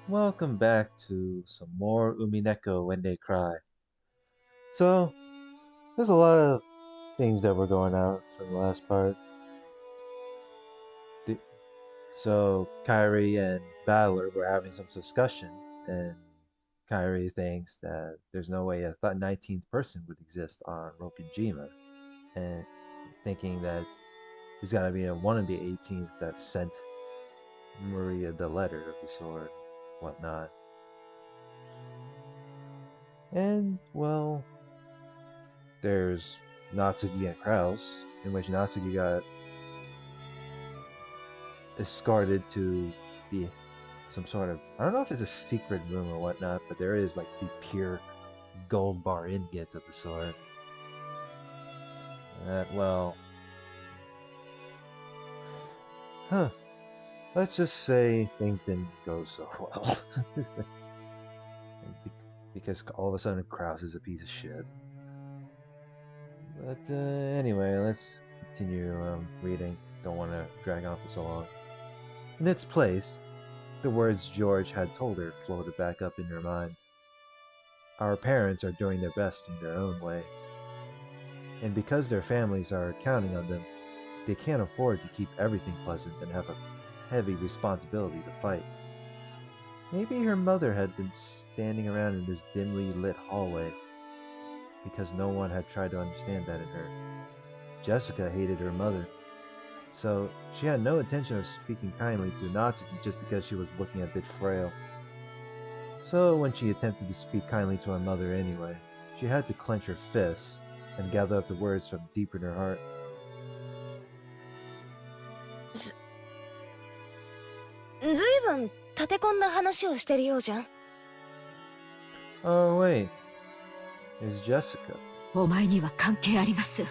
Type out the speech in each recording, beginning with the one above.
Welcome back to some more Umineko when they cry. So, there's a lot of things that were going out from the last part. The- So, Kyrie and Battler were having some discussion, and Kyrie thinks that there's no way a 19th person would exist on Rokujima, and thinking that he's got to be one of the 18th that sent Maria the letter of the sword, whatnot. And, well, there's Natsuki and Kraus, in which Natsuki got escorted to the some sort of, I don't know if it's a secret room or whatnot, but there is like the pure gold bar ingot of the sword. That, well, huh? Let's just say things didn't go so well. Because all of a sudden Kraus is a piece of shit. But anyway, let's continue reading. Don't want to drag on for so long. In its place, the words George had told her floated back up in her mind. Our parents are doing their best in their own way, and because their families are counting on them, they can't afford to keep everything pleasant and have a heavy responsibility to fight. Maybe her mother had been standing around in this dimly lit hallway because no one had tried to understand that in her. Jessica hated her mother, so she had no intention of speaking kindly to Natsuki just because she was looking a bit frail. So when she attempted to speak kindly to her mother anyway, she had to clench her fists and gather up the words from deep in her heart. ずいぶん立て込んだ話をしてるようじゃん。Oh wait, it's Jessica. お前には関係あります。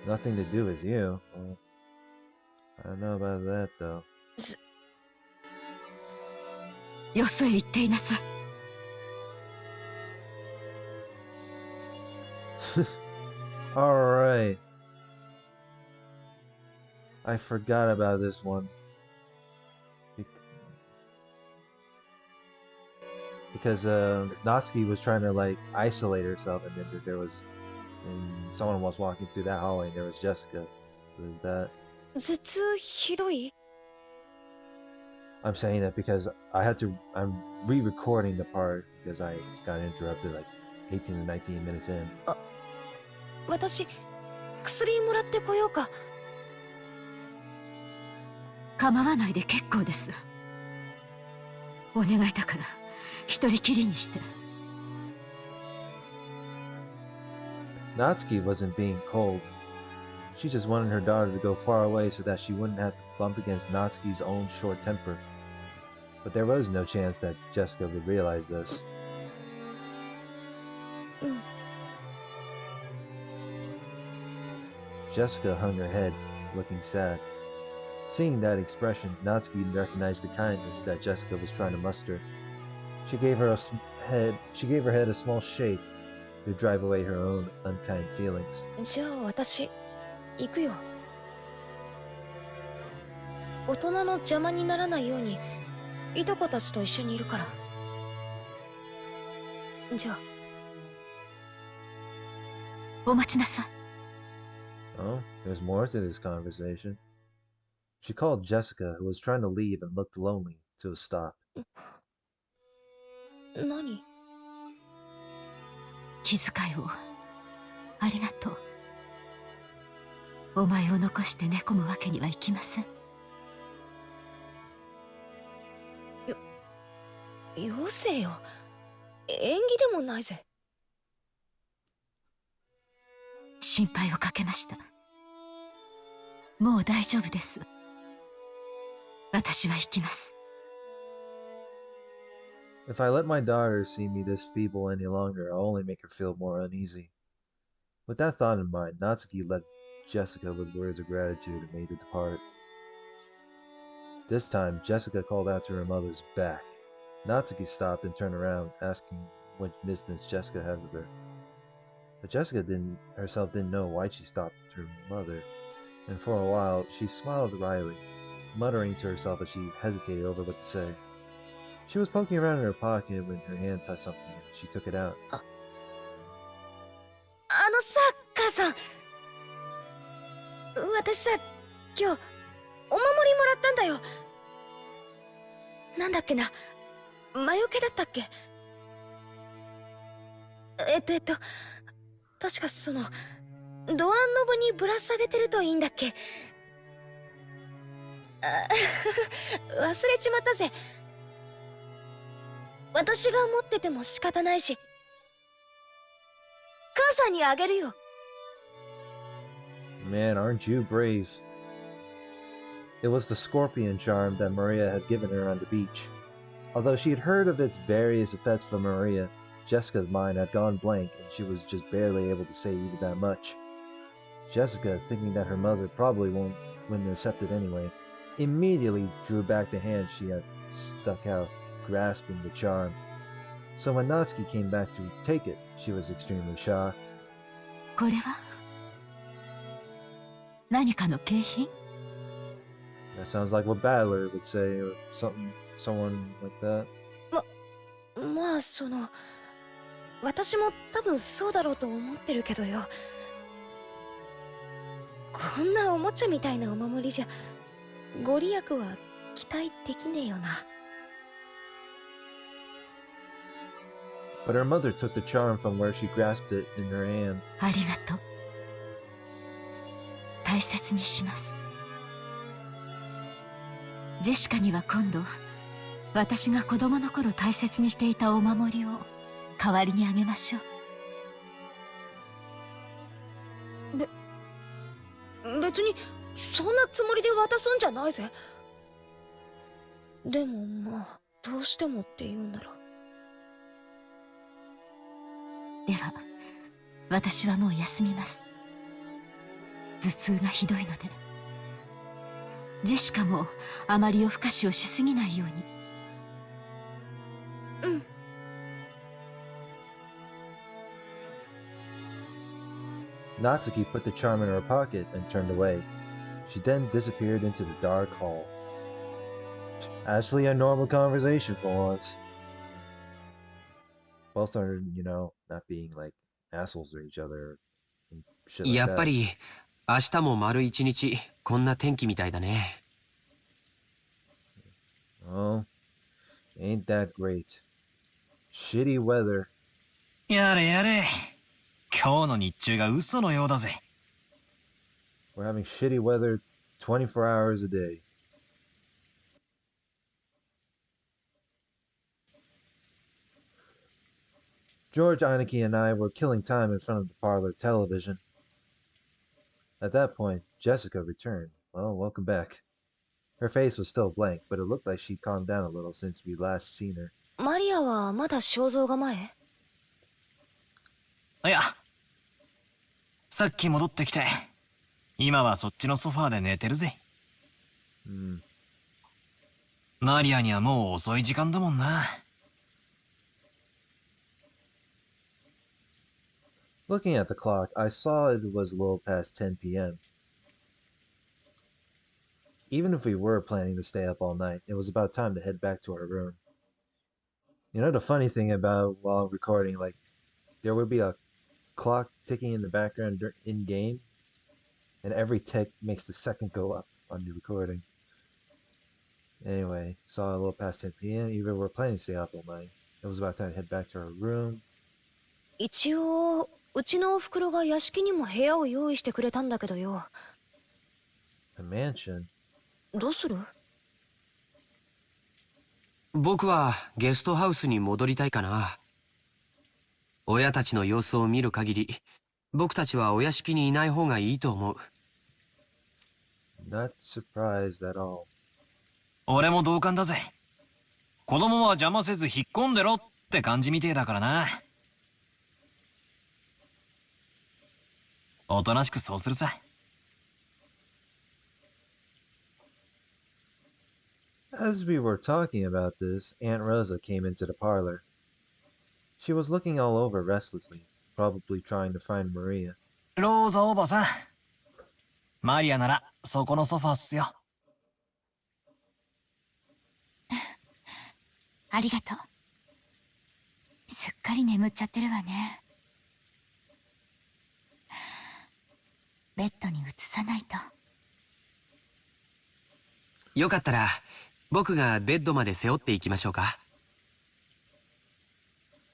Nothing to do with you. Well, I don't know about that though. よそへ行っていなさい。Alright. I forgot about this one. Because Natsuki was trying to like isolate herself, and then and someone was walking through that hallway, and there was Jessica. There's that. 頭痛ひどい？ I'm saying that because I'm re-recording the part because I got interrupted like 18 to 19 minutes in. 私、薬もらってこようか。構わないで結構です。お願いだから一人きりにして。Natsuki wasn't being cold. She just wanted her daughter to go far away so that she wouldn't have to bump against Natsuki's own short temper. But there was no chance that Jessica would realize this. うん。Jessica hung her head, looking sad. Seeing that expression, Natsuki recognized the kindness that Jessica was trying to muster. She gave her head a small shake to drive away her own unkind feelings. じゃあ私、行くよ。大人の邪魔にならないように、いとこたちと一緒にいるから。じゃあ。お待ちなさい。Oh, there's more to this conversation. She called Jessica, who was trying to leave and looked lonely, to a stop. 何？気遣いをありがとう。お前を残して寝込むわけにはいきません。よせよ。縁起でもないぜ。心配をかけました。もう大丈夫です。私は行きます。If I let my daughter see me this feeble any longer, I'll only make her feel more uneasy. With that thought in mind, Natsuki led Jessica with words of gratitude and made to depart. This time, Jessica called out to her mother's back. Natsuki stopped and turned around, asking what business Jessica had with her. But Jessica didn't know why she stopped her mother, and for a while she smiled wryly, muttering to herself as she hesitated over what to say. She was poking around in her pocket when her hand touched something and she took it out. さ、母さん。私さ、今日、お守りもらったんだよ。なんだっけな。魔除けだったっけ。確かその、ドアンノブにぶら下げてるといいんだっけ。忘れちまったぜ。私が持ってても仕方ないし。母さんにあげるよ。Man, aren't you brave? It was the scorpion charm that Maria had given her on the beach. Although she had heard of its various effects from Maria, Jessica's mind had gone blank and she was just barely able to say even that much. Jessica, thinking that her mother probably wouldn't accept it anyway, immediately drew back the hand she had stuck out, grasping the charm. So when Natsuki came back to take it, she was extremely shocked. これは何かの景品？ That sounds like what Battler would say, or someone like that. まあその、私も多分そうだろうと思ってるけどよ。こんなおもちゃみたいなお守りじゃ、ご利益は期待できねえよな。But her mother took the charm from where she grasped it in her hand. ありがとう。大切にします。ジェシカには今度、私が子供の頃大切にしていたお守りを代わりにあげましょう。別にそんなつもりで渡すんじゃないぜ。でもまあどうしてもって言うなら。では私はもう休みます。頭痛がひどいので。ジェシカもあまり夜更かしをしすぎないように。うん。Natsuki put the charm in her pocket and turned away. She then disappeared into the dark hall. Actually, a normal conversation for once. Both are, not being like assholes to each other and shit like that. やっぱり明日も丸一日こんな天気みたいだね。Oh, ain't that great. Shitty weather. やれやれ。今日の日中が嘘のようだぜ。We're having shitty weather 24 hours a day. George, Eineke, and I were killing time in front of the parlor television. At that point, Jessica returned. Well, welcome back. Her face was still blank, but it looked like she'd calmed down a little since we last seen her. マリアはまだ肖像画前？いや、さっき戻ってきて、今はそっちのソファーで寝てるぜ。マリアにはもう遅い時間だもんな。Looking at the clock, I saw it was a little past 10 p.m. Even if we were planning to stay up all night, it was about time to head back to our room. You know the funny thing about while recording, like, there would be a clock ticking in the background in-game, and every tick makes the second go up on the recording. Anyway, saw a little past 10 p.m. Even if we're planning to stay up all night, it was about time to head back to our room. 一応うちのおふくろが屋敷にも部屋を用意してくれたんだけどよ。A mansion? どうする？僕はゲストハウスに戻りたいかな。親たちの様子を見る限り、僕たちはお屋敷にいない方がいいと思う。Not surprised at all. 俺も同感だぜ。子供は邪魔せず引っ込んでろって感じみてえだからな。おとなしくそうするさ。As we were talking about this, Aunt Rosa came into the parlor. She was looking all over restlessly, probably trying to find Maria. ローザおばさん。マリアならそこのソファーっすよ。ありがとう。すっかり眠っちゃってるわね。ベッドに移さないと。よかったら僕がベッドまで背負っていきましょうか。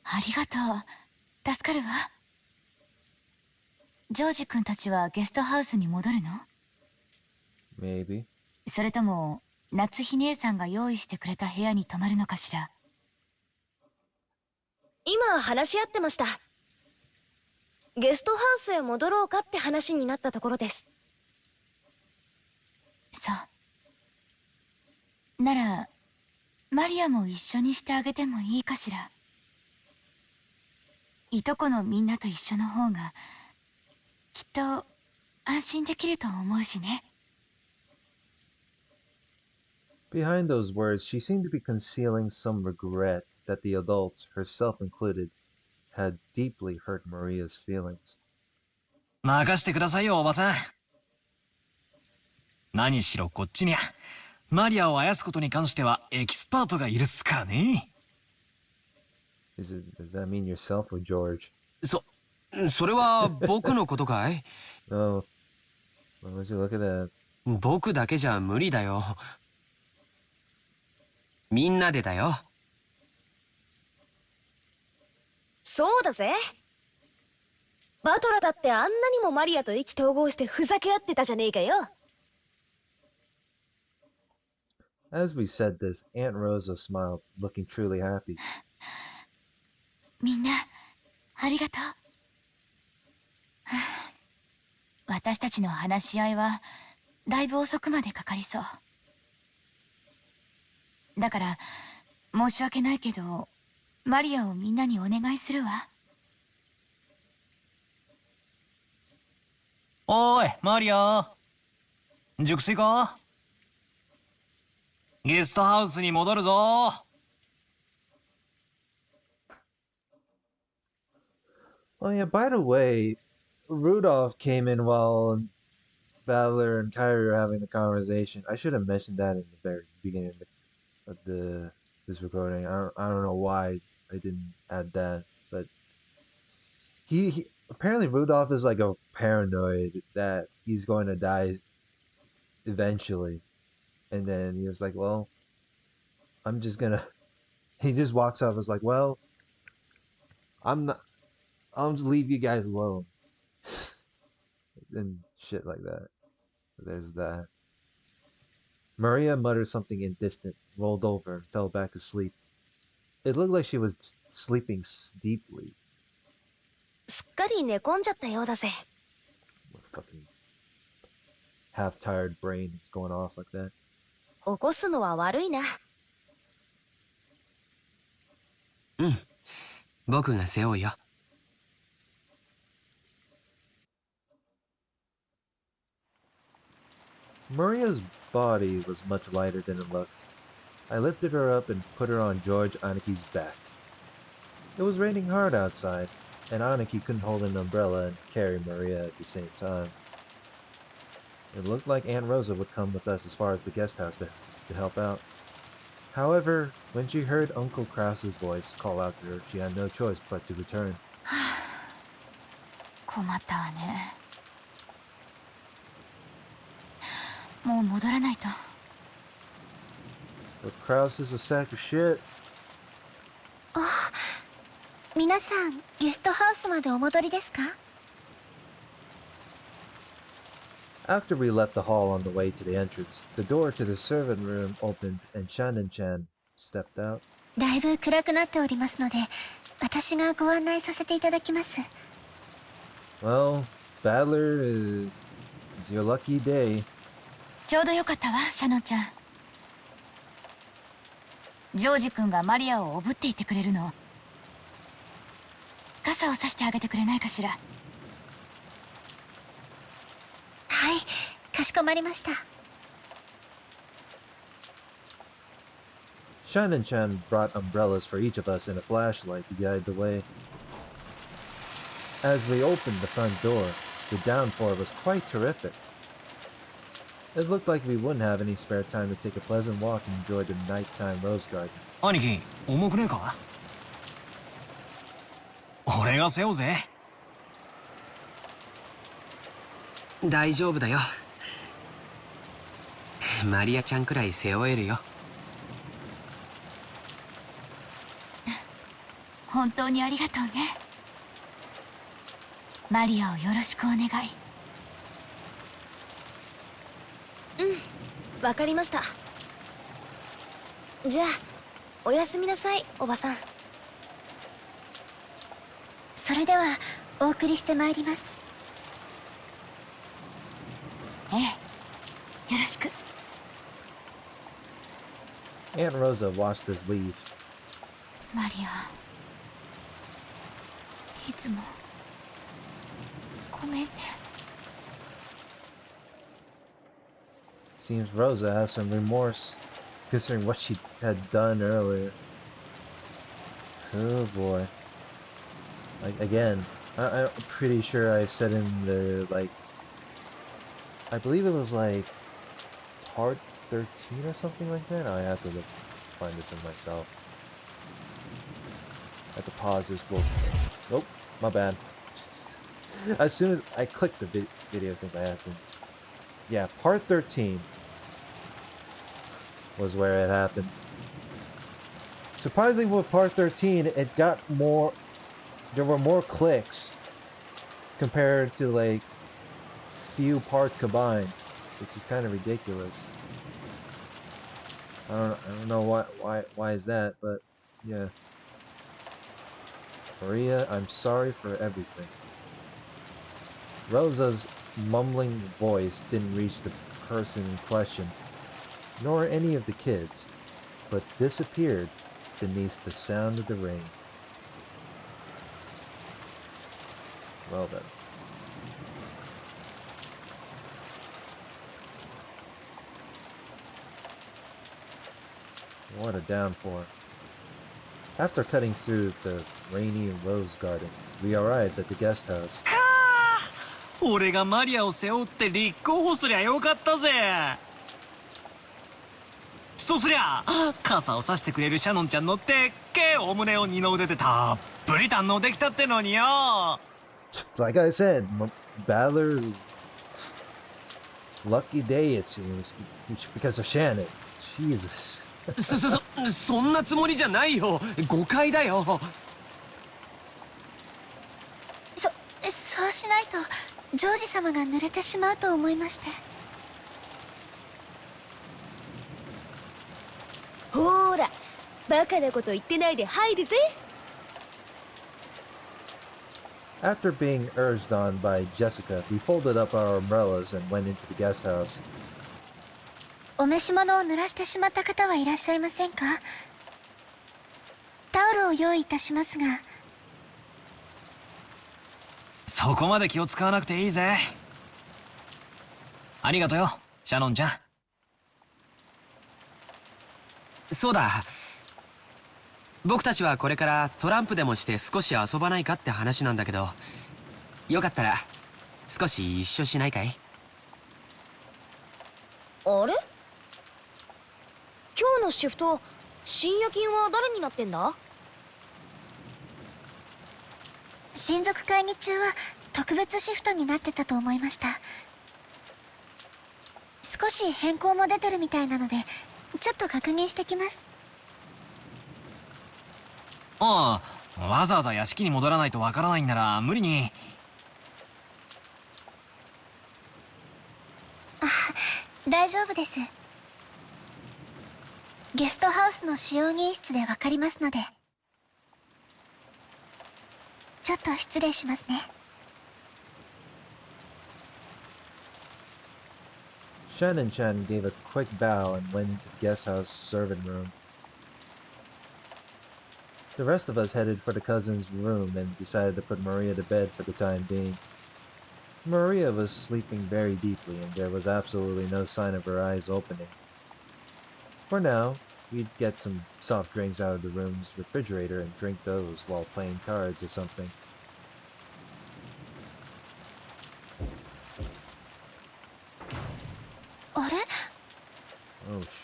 ありがとう。助かるわ。ジョージ君たちはゲストハウスに戻るの？ Maybe. それとも夏日姉さんが用意してくれた部屋に泊まるのかしら？今話し合ってました。ゲストハウスへ戻ろうかって話になったところです。そう。ならマリアも一緒にしてあげてもいいかしら？いとこのみんなと一緒の方がきっと安心できると思うしね。Behind those words, she seemed to be concealing some regret that the adults, herself included, had deeply hurt Maria's feelings. 任してくださいよ、おばさん。何しろこっちにゃマリアをあやすことに関してはエキスパートがいるっすからね。Does that mean yourself or George? それは僕のことかい？ Oh, why would you look at that? 僕だけじゃ無理だよ。みんなでだよ。そうだぜ。バトラだってあんなにもマリアと意気投合してふざけ合ってたじゃねえかよ。As we said this, Aunt Rosa smiled, looking truly happy. みんなありがとう。私たちの話し合いはだいぶ遅くまでかかりそう。だから申し訳ないけどマリアをみんなにお願いするわ。おーいマリア、熟睡か？ゲストハウスに戻るぞ。Oh yeah, by the way, Rudolph came in while Battler and Kyrie were having the conversation. I should have mentioned that in the very beginning of this recording. I don't know why I didn't add that, but he apparently Rudolph is like a paranoid that he's going to die eventually, and then he was like, "Well, I'm just gonna." He just walks off. Was like, "Well, I'm not. I'll just leave you guys alone," and shit like that. There's that. Maria muttered something indistinct, rolled over, and fell back asleep. It looked like she was sleeping deeply. すっかり寝込んじゃったようだぜ。What fucking half-tired brain is going off like that. 起こすのは悪いな。うん、僕が背負うよ。Maria's body was much lighter than it looked. I lifted her up and put her on George Aniki's back. It was raining hard outside, and Aniki couldn't hold an umbrella and carry Maria at the same time. It looked like Aunt Rosa would come with us as far as the guest house to help out. However, when she heard Uncle Krause's voice call out to her, she had no choice but to return. 困ったわね。もう戻らないと。But Krause is a sack of shit. 皆さん、ゲストハウスまでお戻りですか？ After we left the hall on the way to the entrance, the door to the servant room opened and Shannon-chan stepped out. だいぶ暗くなっておりますので、私がご案内させていただきます。Well, Battler is your lucky day. ちょうどよかったわ、シャノンちゃん。ジョージ君がマリアをおぶっていてくれるの。傘をさしてあげてくれないかしら。はい、かしこまりました。Shannon-chan brought umbrellas for each of us and a flashlight to guide the way. As we opened the front door, the downpour was quite terrific. It looked like we wouldn't have any spare time to take a pleasant walk and enjoy the nighttime rose garden. 兄貴、重くねえか？俺が背負うぜ。大丈夫だよ。マリアちゃんくらい背負えるよ。本当にありがとうね。マリアをよろしくお願い。わかりました。じゃあおやすみなさい、おばさん。それではお送りしてまいります。ええ、よろしく。 Aunt Rosa watched us leave. マリア、いつもごめんね。 Seems Rosa has some remorse, considering what she had done earlier. Oh boy. Like, again, I'm pretty sure I've said in the, like, I believe it was like part 13 or something like that. I have to find this in myself. I have to pause this. Well, nope, my bad. As soon as I clicked the video, I think I have to. Yeah, part 13 was where it happened. Surprisingly, with part 13, it got more. There were more clicks compared to like few parts combined, which is kind of ridiculous. I don't know why is that, but yeah. Maria, I'm sorry for everything. Rosa's mumbling voice didn't reach the person in question, nor any of the kids, but disappeared beneath the sound of the rain. Well then. What a downpour. After cutting through the rainy rose garden, we arrived at the guest house. 俺がマリアを背負って立候補すりゃよかったぜ。そうすりゃ傘を差してくれるシャノンちゃんのでっけえお胸を二の腕でたっぷり堪能できたってのによ。Like I said, Battler's lucky day, it seems, because of Shannon. Jesus. そんなつもりじゃないよ。誤解だよ。そうしないとジョージ様が濡れてしまうと思いまして。ほーら、バカなこと言ってないで入るぜ。After being urged on by Jessica, we folded up our umbrellas and went into the guest house. お召し物を濡らしてしまった方はいらっしゃいませんか？タオルを用意いたしますが。そこまで気を使わなくていいぜ。ありがとよ、シャノンちゃん。そうだ。僕たちはこれからトランプでもして少し遊ばないかって話なんだけど、よかったら少し一緒しないかい？あれ？今日のシフト、深夜勤は誰になってんだ？親族会議中は特別シフトになってたと思いました。少し変更も出てるみたいなので、ちょっと確認してきます。ああ、わざわざ屋敷に戻らないとわからないんなら無理に。大丈夫です。ゲストハウスの使用人室でわかりますので。ちょっと失礼しますね。Shannon-chan gave a quick bow and went into the guest house servant room. The rest of us headed for the cousin's room and decided to put Maria to bed for the time being. Maria was sleeping very deeply and there was absolutely no sign of her eyes opening. For now, we'd get some soft drinks out of the room's refrigerator and drink those while playing cards or something.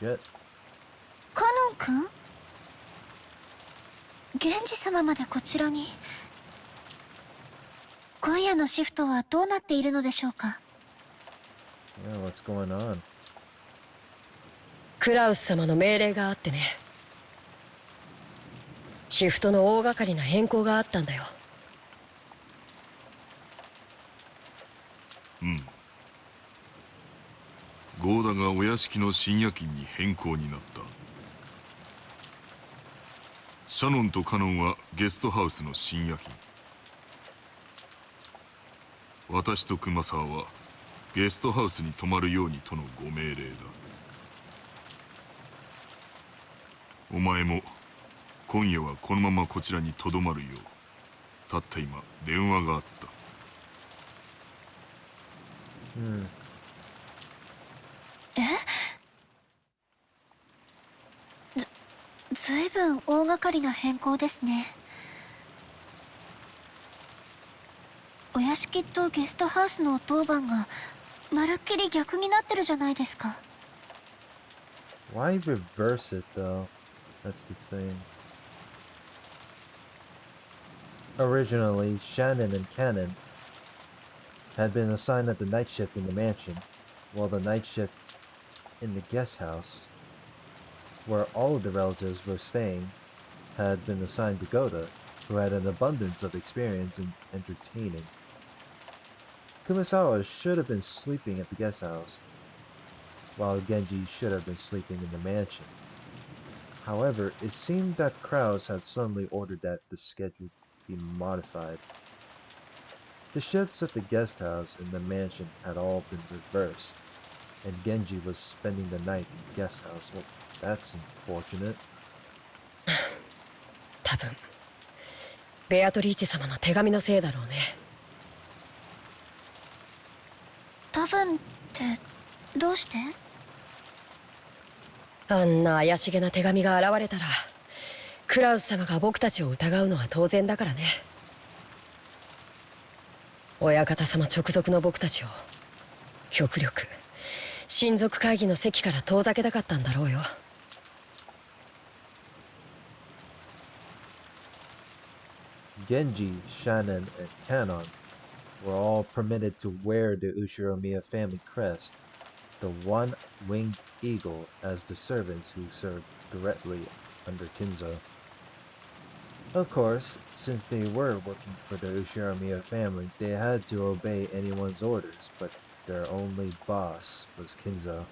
shit. カノン君、源氏様までこちらに。今夜のシフトはどうなっているのでしょうか。 Yeah, what's going on? クラウス様の命令があってね。シフトの大掛かりな変更があったんだよ。うん。ゴーダがお屋敷の深夜勤に変更になった。シャノンとカノンはゲストハウスの深夜勤。私と熊沢はゲストハウスに泊まるようにとのご命令だ。お前も今夜はこのままこちらにとどまるようたった今電話があった。ずいぶん大掛かりな変更ですね。お屋敷とゲストハウスの当番がまるっきり逆になってるじゃないですか。 Why reverse it though? That's the thing. Originally, Shannon and Cannon had been assigned at the night shift in the mansion, while the night shift in the guest house, where all of the relatives were staying, had been assigned to Goda, who had an abundance of experience in entertaining. Kumasawa should have been sleeping at the guest house, while Genji should have been sleeping in the mansion. However, it seemed that Krause had suddenly ordered that the schedule be modified. The shifts at the guest house and the mansion had all been reversed, and Genji was spending the night in the guest house. Well, that's unfortunate. 多分ベアトリーチェ様の手紙のせいだろうね。多分ってどうして？あんな怪しげな手紙が現れたらクラウス様が僕たちを疑うのは当然だからね。親方様直属の僕たちを極力親族会議の席から遠ざけたかったんだろうよ。Genji, Shannon, and Kanon were all permitted to wear the Ushiromiya family crest, the one-winged eagle, as the servants who served directly under Kinzo. Of course, since they were working for the Ushiromiya family, they had to obey anyone's orders, but their only boss was Kinzo.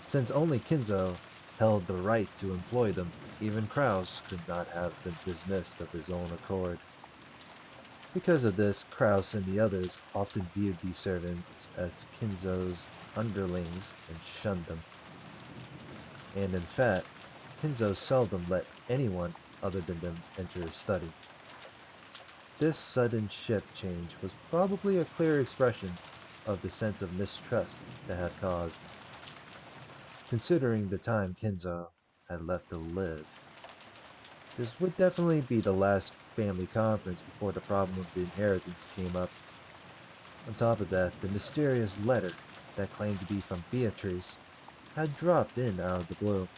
Since only Kinzo held the right to employ them, even Krause could not have been dismissed of his own accord. Because of this, Krause and the others often viewed these servants as Kinzo's underlings and shunned them. And in fact, Kinzo seldom let anyone other than them enter his study. This sudden shift change was probably a clear expression of the sense of mistrust that had caused, considering the time Kinzo had left to live. This would definitely be the last family conference before the problem of the inheritance came up. On top of that, the mysterious letter that claimed to be from Beatrice had dropped in out of the blue.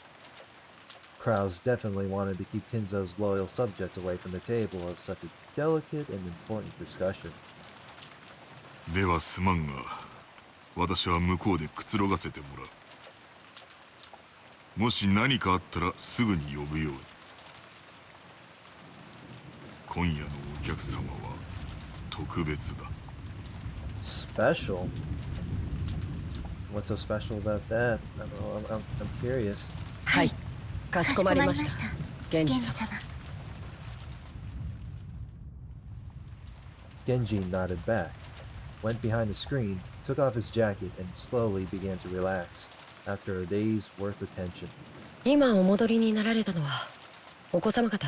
Krause definitely wanted to keep Kinzo's loyal subjects away from the table of such a delicate and important discussion. ではすまんが、私は向こうでくつろがせてもらう。もし何かあったらすぐに呼ぶように。今夜のお客様は特別だ。Special? What's so special about that? I'm curious. はい、かしこまりました。源氏様。Genji nodded back, went behind the screen, took off his jacket, and slowly began to relax after a day's worth of tension. 今お戻りになられたのはお子様方？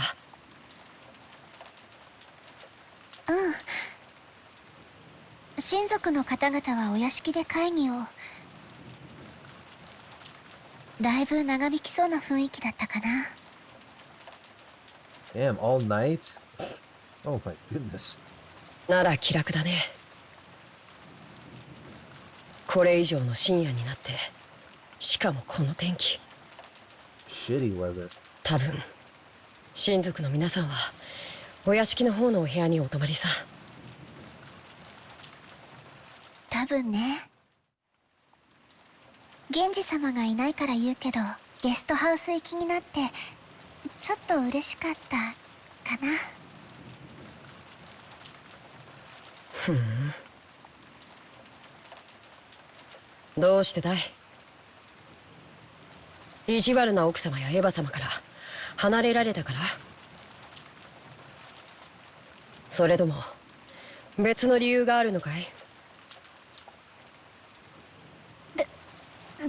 うん。親族の方々はお屋敷で会議を。だいぶ長引きそうな雰囲気だったかな。Damn, all night? Oh my goodness. なら気楽だね。これ以上の深夜になって、しかもこの天気。shitty weather. 多分親族の皆さんはお屋敷の方のお部屋にお泊まりさ。多分ね。源氏様がいないから言うけど、ゲストハウス行きになってちょっと嬉しかったかな。ふん。どうしてだい？意地悪な奥様やエヴァ様から離れられたから？それとも別の理由があるのかい？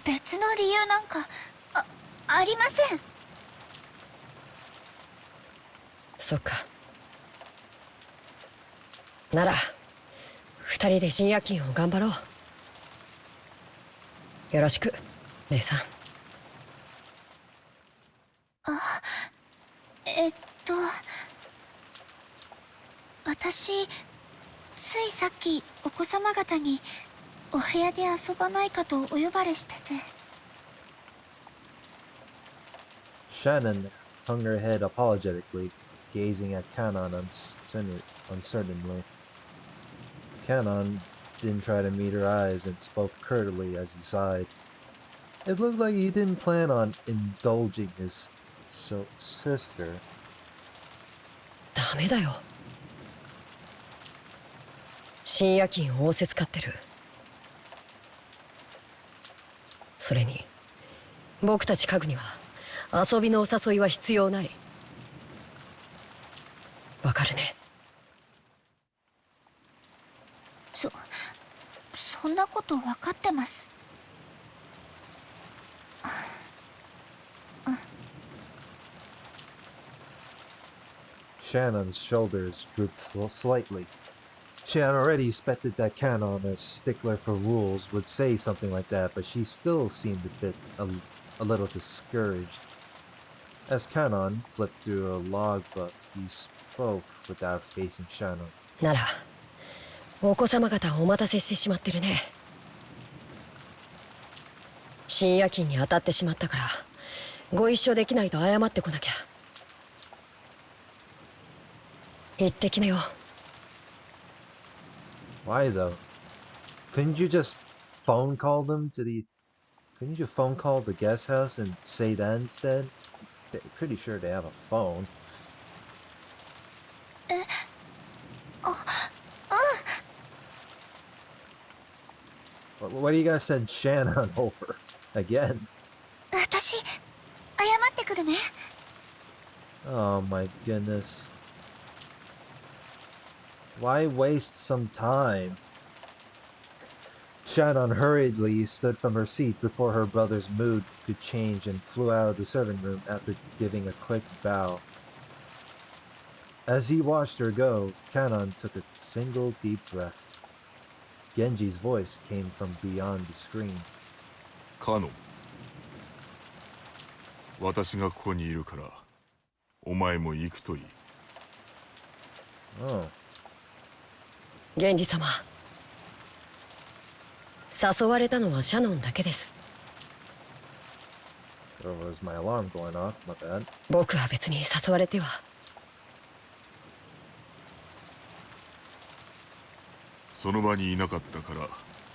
別の理由なんかありません。そっか。なら二人で深夜勤を頑張ろう。よろしく姉さん。私ついさっきお子様方にお部屋で遊ばないかとお呼ばれしてて。Shannon hung her head apologetically, gazing at Kanon uncertainly. Kanon didn't try to meet her eyes and spoke curtly as he sighed. It looked like he didn't plan on indulging his sister. ダメだよ。深夜勤を仰せつかってる。それに僕たち家具には遊びのお誘いは必要ない。わかるね？そんなこと分かってます。Shannon's shoulders drooped slightly. She had already expected that Kanon, a stickler for rules, would say something like that, but she still seemed a little discouraged. As Kanon flipped through a logbook, he spoke without facing Shannon. ならお子様方お待たせしてしまってるね。深夜勤に当たってしまったからご一緒できないと謝ってこなきゃ。行ってきなよ。Why though? Couldn't you just phone call them to the... Couldn't you phone call the guest house and say that instead? They're pretty sure they have a phone. What do you guys send Shannon over? Again? 私謝ってくるね。Oh my goodness. Why waste some time? Shannon hurriedly stood from her seat before her brother's mood could change and flew out of the serving room after giving a quick bow. As he watched her go, Kanon took a single deep breath. Genji's voice came from beyond the screen. カノン、私がここにいるからお前も行くといい。Oh. 源氏様、誘われたのはシャノンだけです。There was my alarm going off, my bad. 僕は別に誘われては。その場にいなかったから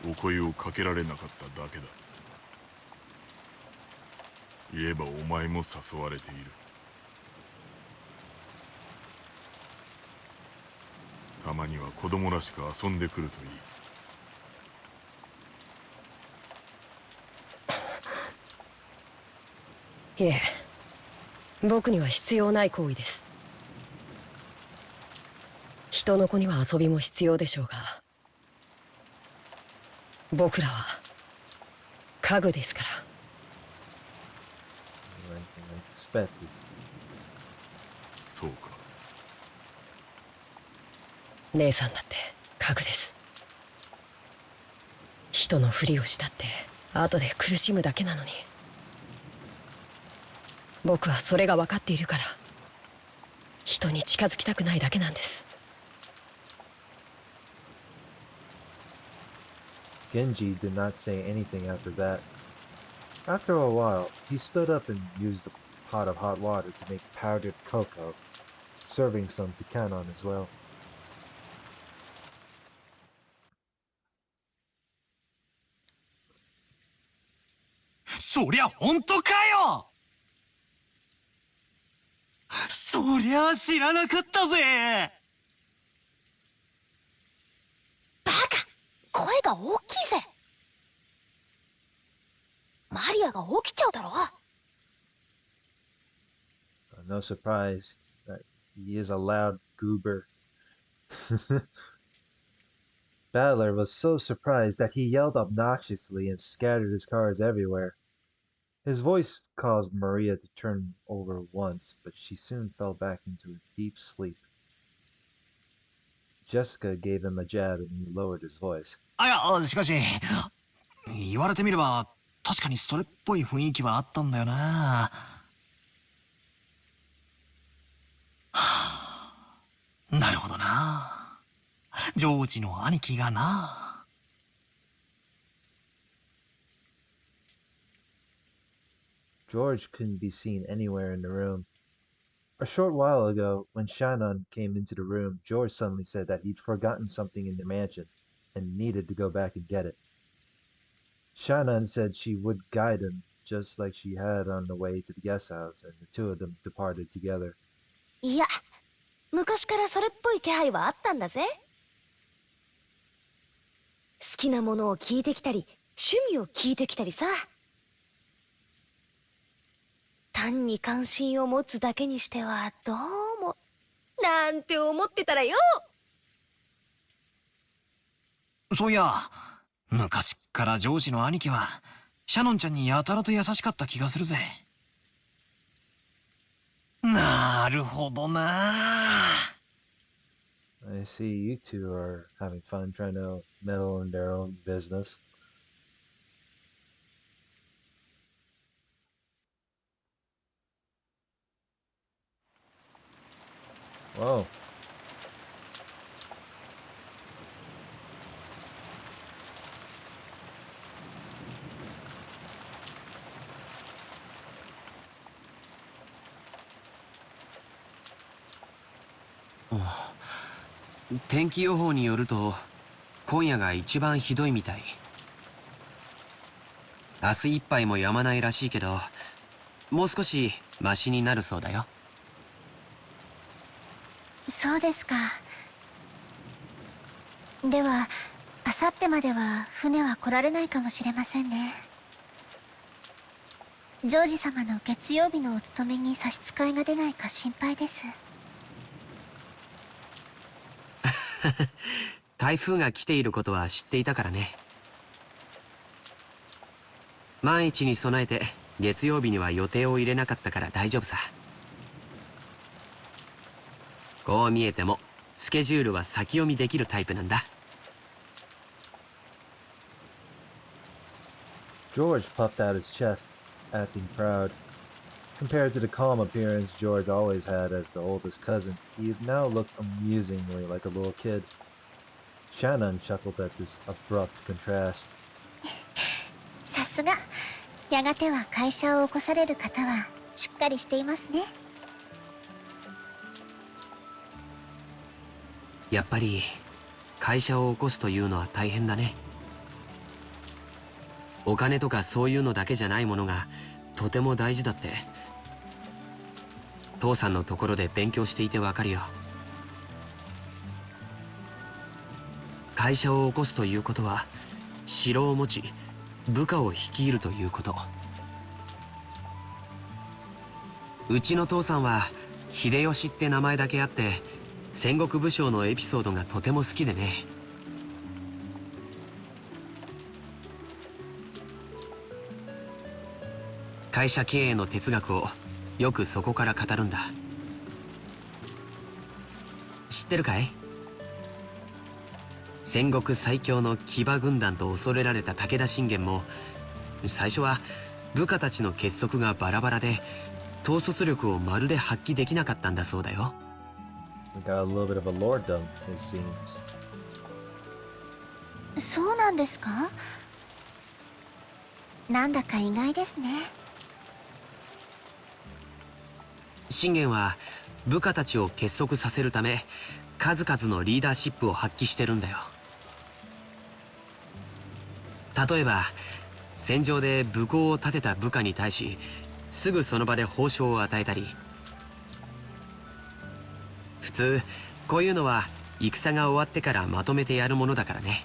お声をかけられなかっただけだ。言えばお前も誘われている。たまには子供らしく遊んでくるといい。いえ、僕には必要ない行為です。人の子には遊びも必要でしょうが、僕らは家具ですから。そうか。姉さんだって家具です。人のふりをしたって後で苦しむだけなのに。僕はそれが分かっているから人に近づきたくないだけなんです。Genji did not say anything after that. After a while, he stood up and used the pot of hot water to make powdered cocoa, serving some to Canon as well. そりゃ本当かよ。そりゃ知らなかったぜ。バカ、声が大きいぜ。マリアが起きちゃうだろ。No surprise that he is a loud goober. Battler was so surprised that he yelled obnoxiously and scattered his cards everywhere. His voice caused Maria to turn over once, but she soon fell back into a deep sleep. Jessica gave him a jab and he lowered his voice. あ、いや、しかし言われてみれば確かにそれっぽい雰囲気はあったんだよな。はあ、なるほどな。ジョージの兄貴がな。George couldn't be seen anywhere in the room. A short while ago, when Shannon came into the room, George suddenly said that he'd forgotten something in the mansion and needed to go back and get it. Shannon said she would guide him, just like she had on the way to the guest house, and the two of them departed together. いや、昔からそれっぽい気配はあったんだぜ。好きなものを聞いてきたり、趣味を聞いてきたりさ。単に関心を持つだけにしてはどうもなんて思ってたらよ。そういや、昔っからジョージの兄貴はシャノンちゃんにやたらと優しかった気がするぜ。なるほどな。I see you two are having fun trying to meddle in their own business. Whoa. Oh. 天気予報によると今夜が一番ひどいみたい。明日いっぱいも止まないらしいけど、もう少しマシになるそうだよ。そうですか。ではあさってまでは船は来られないかもしれませんね。ジョージ様の月曜日のお勤めに差し支えが出ないか心配です。台風が来ていることは知っていたからね。万一に備えて月曜日には予定を入れなかったから大丈夫さ。こう見えてもスケジュールは先読みできるタイプなんだ。George puffed out his chest, acting proud. Compared to the calm appearance George always had as the oldest cousin, he now looked amusingly like a little kid. Shannon chuckled at this abrupt contrast. さすが、やがては会社を起こされる方はしっかりしていますね。やっぱり会社を起こすというのは大変だね。お金とかそういうのだけじゃないものがとても大事だって父さんのところで勉強していてわかるよ。会社を起こすということは城を持ち部下を率いるということ。うちの父さんは秀吉って名前だけあって戦国武将のエピソードがとても好きでね。会社経営の哲学をよくそこから語るんだ。知ってるかい？戦国最強の騎馬軍団と恐れられた武田信玄も最初は部下たちの結束がバラバラで統率力をまるで発揮できなかったんだそうだよ。We got a little bit of a lorddom, it seems. そうなんですか？なんだか意外ですね。信玄は部下たちを結束させるため数々のリーダーシップを発揮してるんだよ。例えば戦場で武功を立てた部下に対しすぐその場で褒章を与えたり、普通こういうのは戦が終わってからまとめてやるものだからね。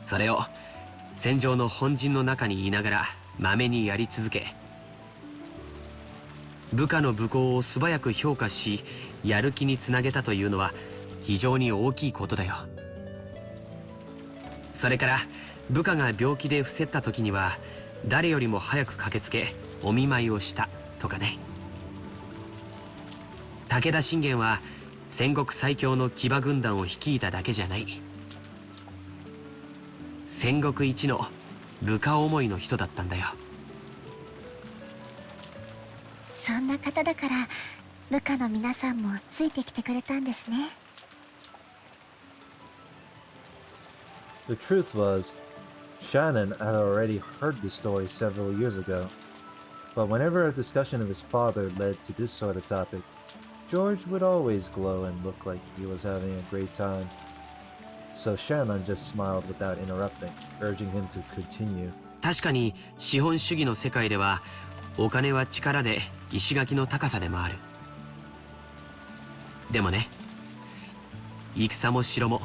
それを戦場の本陣の中にいながらまめにやり続け、部下の武功を素早く評価しやる気につなげたというのは非常に大きいことだよ。それから部下が病気で伏せった時には誰よりも早く駆けつけお見舞いをしたとかね。武田信玄は戦国最強の騎馬軍団を率いただけじゃない、戦国一の部下思いの人だったんだよ。そんな方だから部下の皆さんもついてきてくれたんですね。 The truth was, Shannon had already heard the story several years ago, but whenever a discussion of his father led to this sort of topic, George would always glow and look like he was having a great time. So Shannon just smiled without interrupting, urging him to continue. 確かに資本主義の世界ではお金は力で石垣の高さでもある。でもね、戦も城も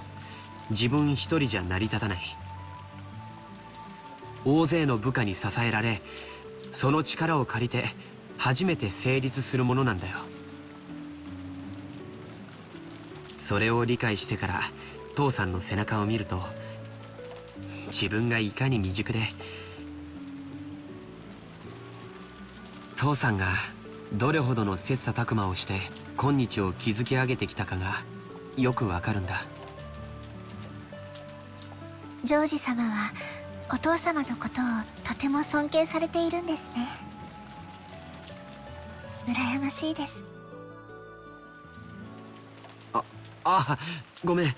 自分一人じゃ成り立たない。大勢の部下に支えられ、その力を借りて初めて成立するものなんだよ。それを理解してから父さんの背中を見ると、自分がいかに未熟で、父さんがどれほどの切磋琢磨をして今日を築き上げてきたかがよくわかるんだ。ジョージ様はお父様のことをとても尊敬されているんですね。羨ましいです。ごめん、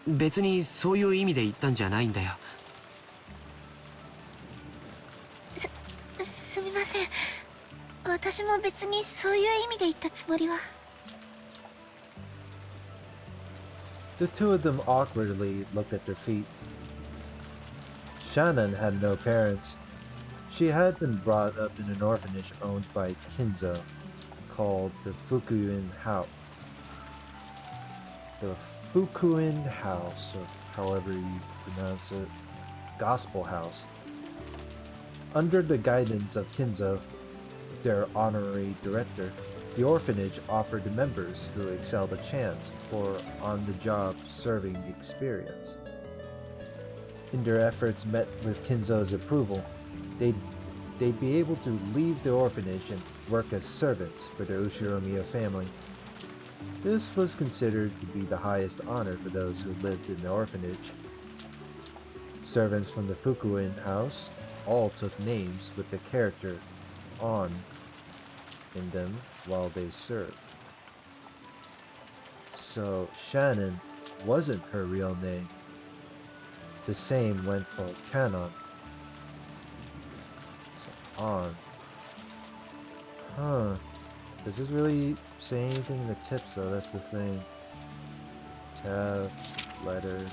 別にそういう意味で言ったんじゃないんだよ。すみません。私も別にそういう意味で言ったつもりは。The two of them awkwardly looked at their feet. Shannon had no parents. She had been brought up in an orphanage owned by Kinzo, called the Fukuin House. The Fukuin House, or however you pronounce it, Gospel House. Under the guidance of Kinzo, their honorary director, the orphanage offered the members who excelled a chance for on-the-job serving experience. In their efforts met with Kinzo's approval, they'd be able to leave the orphanage and work as servants for the Ushiromiya family. This was considered to be the highest honor for those who lived in the orphanage. Servants from the Fukuin house all took names with the character on in them while they served. So Shannon wasn't her real name. The same went for Canon. So on. Huh. Does this really say anything in the tips though? That's the thing. Tab, letter.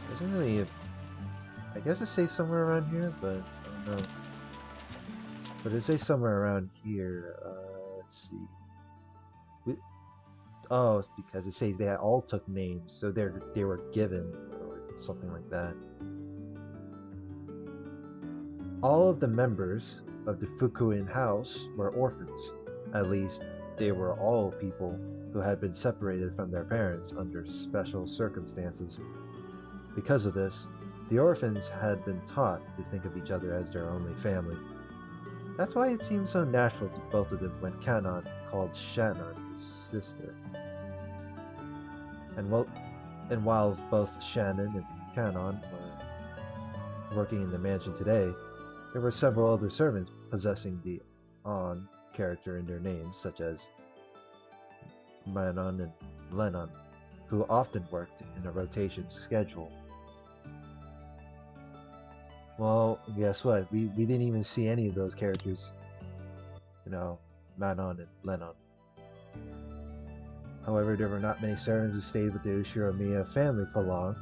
Doesn't really... I guess it says somewhere around here, but I don't know. But it says somewhere around here. Let's see. Oh, it's because it says they all took names, so they were given, or something like that. All of the members of the Fukuin house were orphans. At least, they were all people who had been separated from their parents under special circumstances. Because of this, the orphans had been taught to think of each other as their only family. That's why it seemed so natural to both of them when Canon called Shannon his sister. And while both Shannon and Canon were working in the mansion today, there were several other servants possessing the On character in their names, such as Manon and Lennon, who often worked in a rotation schedule. Well, guess what? We didn't even see any of those characters. You know, Manon and Lennon. However, there were not many servants who stayed with the Ushiromiya family for long.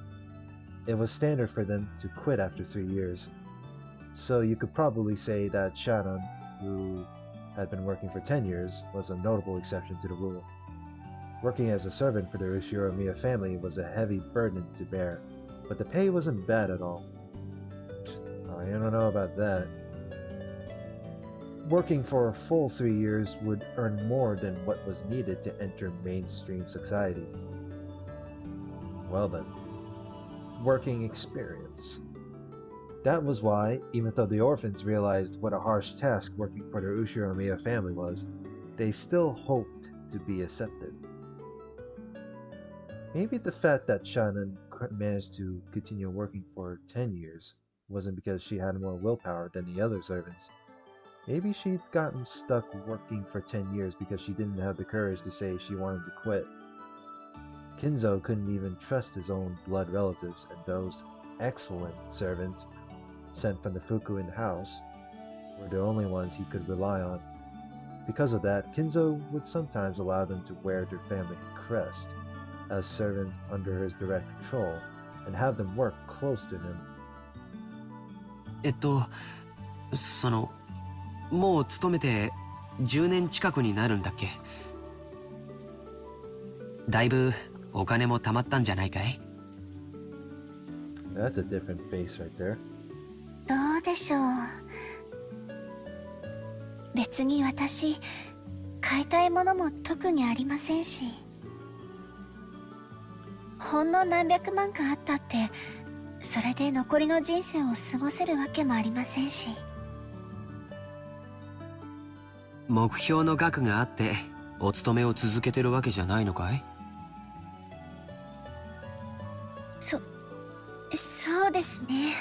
It was standard for them to quit after 3 years. So you could probably say that Shannon, who had been working for 10 years, was a notable exception to the rule. Working as a servant for the Ushiromiya family was a heavy burden to bear, but the pay wasn't bad at all. I don't know about that. Working for a full 3 years would earn more than what was needed to enter mainstream society. Well then, working experience. That was why, even though the orphans realized what a harsh task working for their Ushiromiya family was, they still hoped to be accepted. Maybe the fact that Shannon managed to continue working for 10 years wasn't because she had more willpower than the other servants. Maybe she'd gotten stuck working for 10 years because she didn't have the courage to say she wanted to quit. Kinzo couldn't even trust his own blood relatives, and those excellent servants sent from the Fukuin house were the only ones he could rely on. Because of that, Kinzo would sometimes allow them to wear their family crest as servants under his direct control and have them work close to him. もう勤めて10年近くになるんだっけ？だいぶお金も貯まったんじゃないかい？ That's a different face right there. どうでしょう。別に私買いたいものも特にありませんし、ほんの何百万かあったってそれで残りの人生を過ごせるわけもありませんし。目標の額があってお勤めを続けてるわけじゃないのかい？そうですね。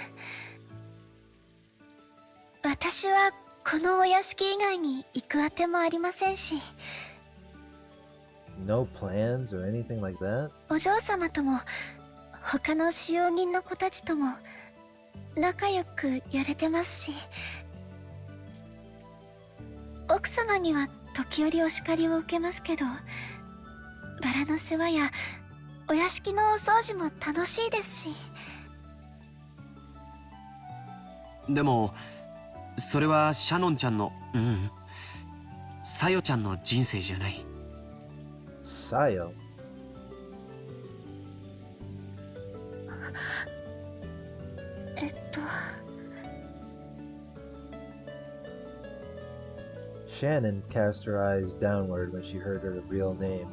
私はこのお屋敷以外に行くあてもありませんし。No plans or anything like that? お嬢様とも他の使用人の子たちとも仲良くやれてますし、奥様には時折お叱りを受けますけど、バラの世話やお屋敷のお掃除も楽しいですし。でもそれはシャノンちゃんのサヨちゃんの人生じゃない。サヨShannon cast her eyes downward when she heard her real name.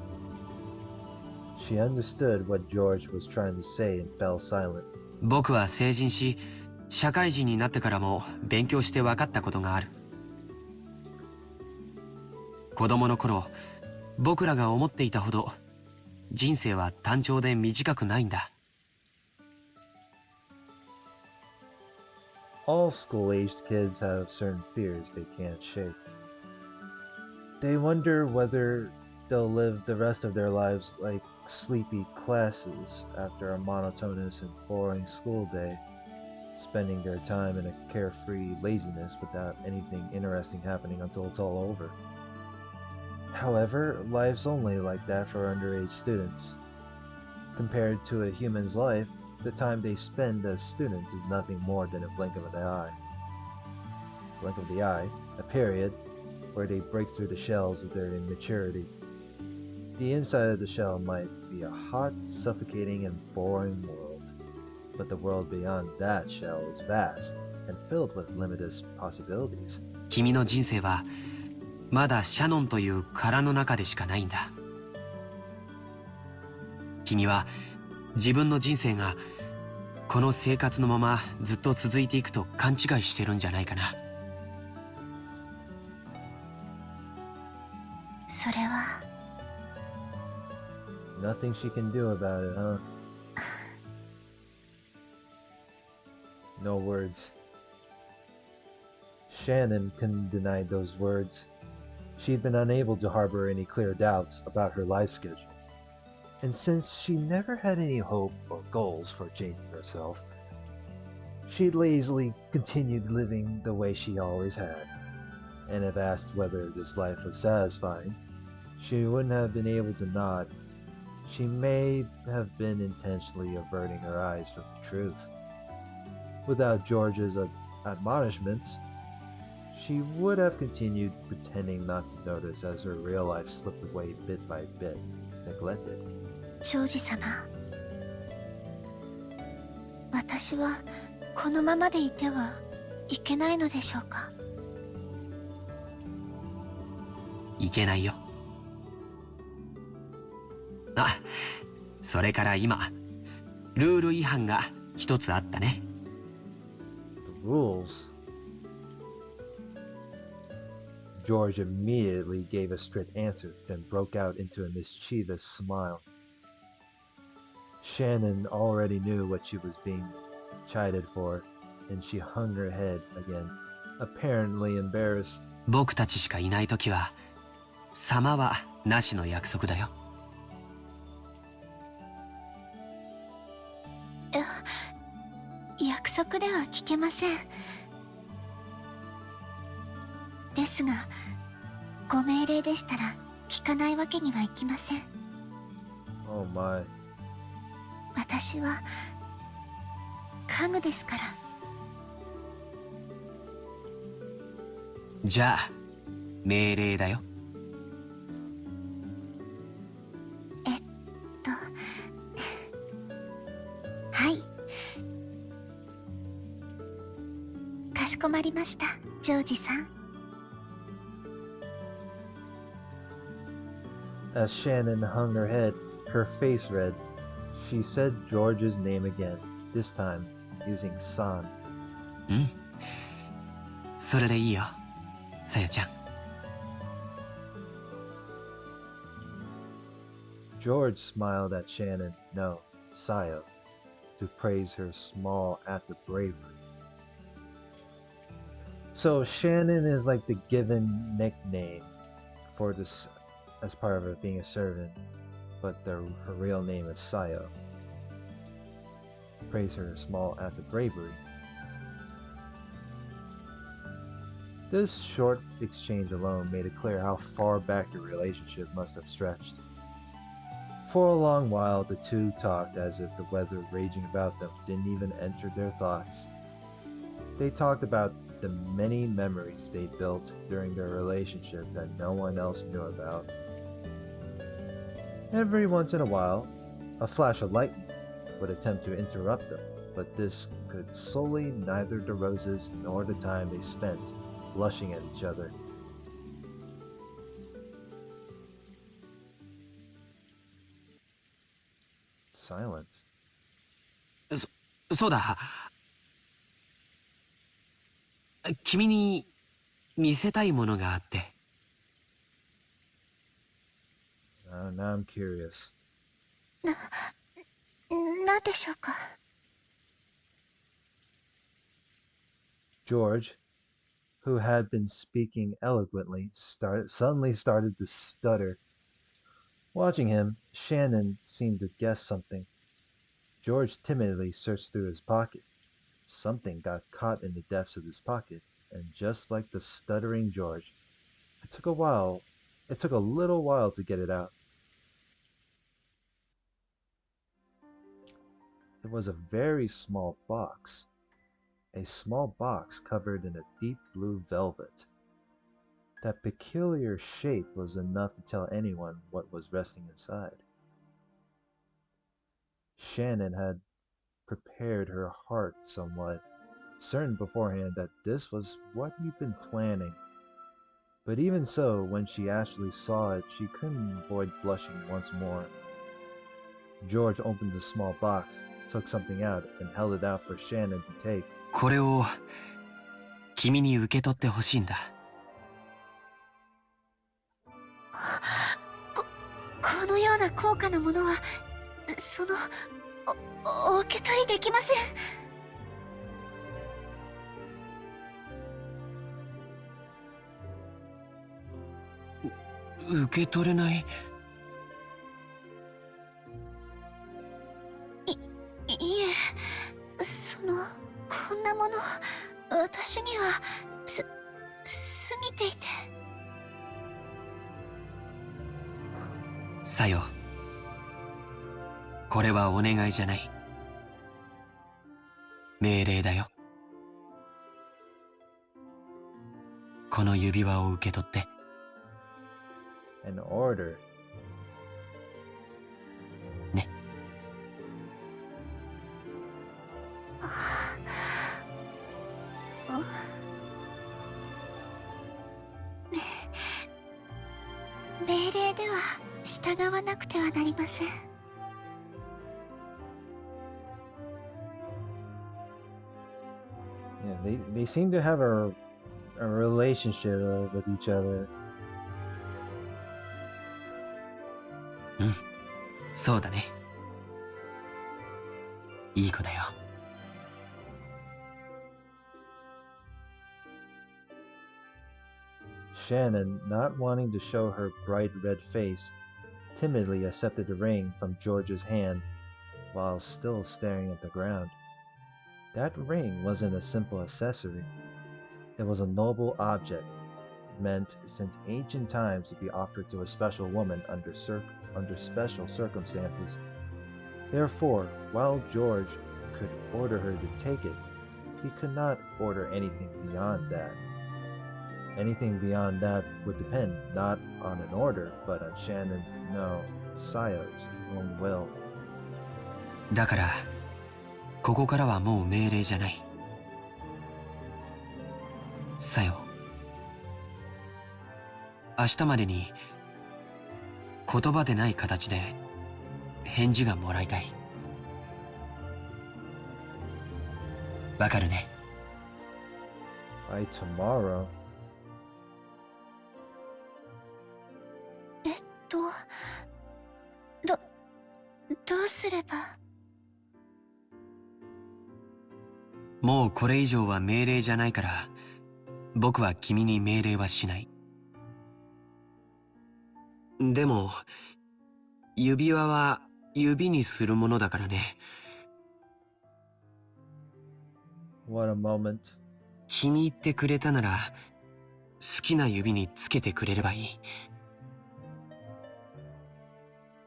She understood what George was trying to say and fell silent. 僕は成人し社会人になってからも勉強して分かったことがある。子供の頃僕らが思っていたほど人生は単調で短くないんだ。All school-aged kids have certain fears they can't shake. They wonder whether they'll live the rest of their lives like sleepy classes after a monotonous and boring school day, spending their time in a carefree laziness without anything interesting happening until it's all over. However, life's only like that for underage students. Compared to a human's life, the time they spend as students is nothing more than a blink of the eye. Blink of the eye, a period where they break through the shells of their immaturity. The inside of the shell might be a hot, suffocating, and boring world, but the world beyond that shell is vast and filled with limitless possibilities. 君の人生はまだシャノンという殻の中でしかないんだ。君は自分の人生がこの生活のままずっと続いていくと勘違いしてるんじゃないかな。それは Nothing she can do about it, huh? No words. Shannon couldn't deny those words. She'd been unable to harbor any clear doubts about her life schedule. And since she never had any hope or goals for changing herself, She lazily continued living the way she always had, and if asked whether this life was satisfying, she wouldn't have been able to nod. She may have been intentionally averting her eyes from the truth. Without George's admonishments, she would have continued pretending not to notice as her real life slipped away bit by bit, neglected. ジョージ様、私はこのままでいてはいけないのでしょうか。いけないよ。あ、それから今ルール違反が一つあったね。 The rules. George immediately gave a strict answer, then broke out into a mischievous smile. Shannon already knew what she was being chided for, and she hung her head again, apparently embarrassed. 僕たちしかいないときは様はなしの約束だよ。約束では聞けません。ですが、ご命令でしたら聞かないわけにはいきません。Oh my. 私は家具ですから。じゃあ命令だよ。はい。かしこまりました、ジョージさん。As Shannon hung her head, her face red, she said George's name again, this time using San. うん。それでいいよ、さよちゃん。George smiled at Shannon, no, Sayo, to praise her small act of bravery. So Shannon is like the given nickname for this as part of her being a servant, but her real name is Sayo. Praise her small act of bravery. This short exchange alone made it clear how far back the relationship must have stretched. For a long while, the two talked as if the weather raging about them didn't even enter their thoughts. They talked about the many memories they built during their relationship that no one else knew about. Every once in a while, a flash of lightning would attempt to interrupt them, but this could sully neither the roses nor the time they spent blushing at each other. Silence. そうだ。君に見せたいものがあって。Now I'm curious. なんでしょうか。George, who had been speaking eloquently, suddenly started to stutter. Watching him, Shannon seemed to guess something. George timidly searched through his pocket. Something got caught in the depths of his pocket, and just like the stuttering George, it took a little while to get it out. It was a very small box. A small box covered in a deep blue velvet. That peculiar shape was enough to tell anyone what was resting inside. Shannon had prepared her heart somewhat, certain beforehand that this was what he'd been planning. But even so, when she actually saw it, she couldn't avoid blushing once more. George opened the small box, took something out, and held it out for Shannon to take. これを君に受け取ってほしいんだ。このような高価なものは、お受け取りできません。受け取れない。いえ、こん私には過ぎていて。さよ、これはお願いじゃない。命令だよ。この指輪を受け取って。An order. ね。命令では従わなくてはなりません。Yeah, they seem to have a relationship with each other. うん、そうだね。いい子だよ。Shannon, not wanting to show her bright red face, timidly accepted the ring from George's hand while still staring at the ground. That ring wasn't a simple accessory. It was a noble object, meant since ancient times to be offered to a special woman under special circumstances. Therefore, while George could order her to take it, he could not order anything beyond that. Anything beyond that would depend not on an order, but on Shannon's, no, Sayo's own will. だから、ここからはもう命令じゃない。さよ、明日までに言葉でない形で返事がもらいたい。わかるね。By tomorrow. どうすれば。もうこれ以上は命令じゃないから、僕は君に命令はしない。でも、指輪は指にするものだからね。What a moment. 気に入ってくれたなら、好きな指につけてくれればいい。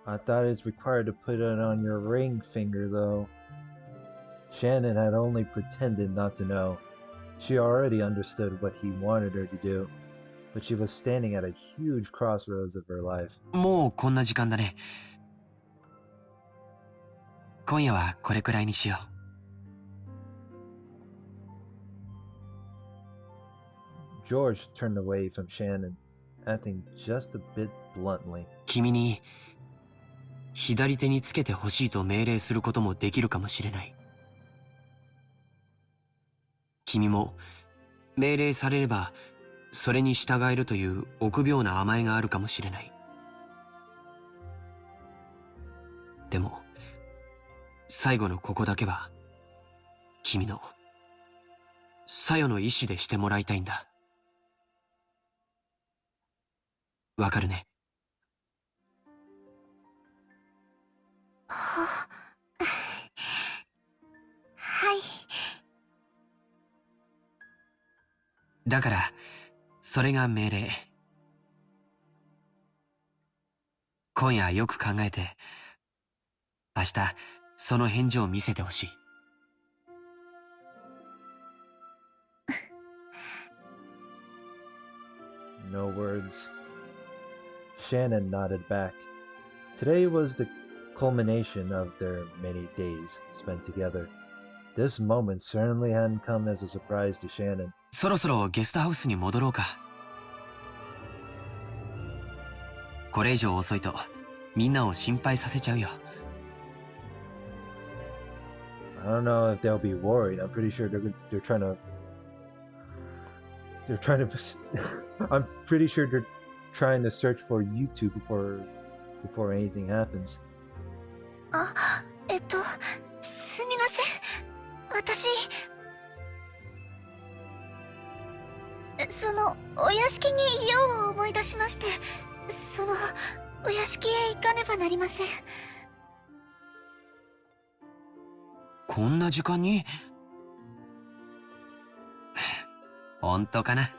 I thought it's required to put it on your ring finger, though. Shannon had only pretended not to know. She already understood what he wanted her to do, but she was standing at a huge crossroads of her life. もうこんな時間だね。今夜はこれくらいにしよう。George turned away from Shannon, acting just a bit bluntly. 君に左手につけてほしいと命令することもできるかもしれない。君も命令されればそれに従えるという臆病な甘えがあるかもしれない。でも最後のここだけは君のさよの意志でしてもらいたいんだ。わかるね。はい。だからそれが命令。今夜よく考えて明日その返事を見せてほしい。No words. Shannon nodded back. Today was the culmination of their many days spent together. This moment certainly hadn't come as a surprise to Shannon. そろそろゲストハウスに戻ろうか。これ以上遅いとみんなを心配させちゃうよ。I don't know if they'll be worried. I'm pretty sure they're trying to I'm pretty sure they're trying to search for YouTube before anything happens. すみません。私、そのお屋敷に用を思い出しまして、そのお屋敷へ行かねばなりません。こんな時間に本当かな。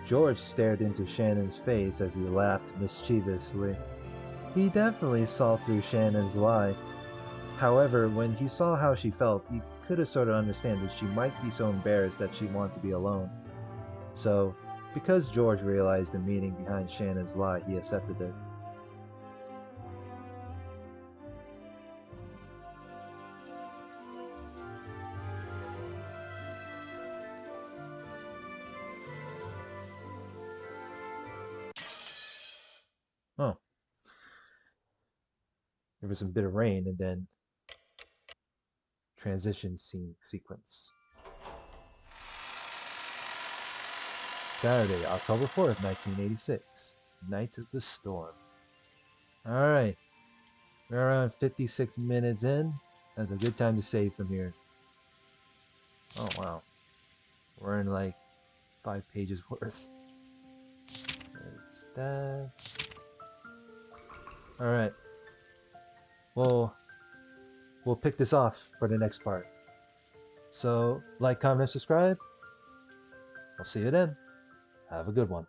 George stared into Shannon's face as he laughed mischievously. He definitely saw through Shannon's lie. However, when he saw how she felt, he could have sort of understand that she might be so embarrassed that she wanted to be alone. So, because George realized the meaning behind Shannon's lie, he accepted it. Oh. There was a bit of rain and then transition scene sequence. Saturday, October 4th, 1986. Night of the Storm. Alright. We're around 56 minutes in. That's a good time to save from here. Oh, wow. We're in like 5 pages worth. There's that. Alright. We'll pick this off for the next part. So, like, comment, and subscribe. I'll see you then. Have a good one.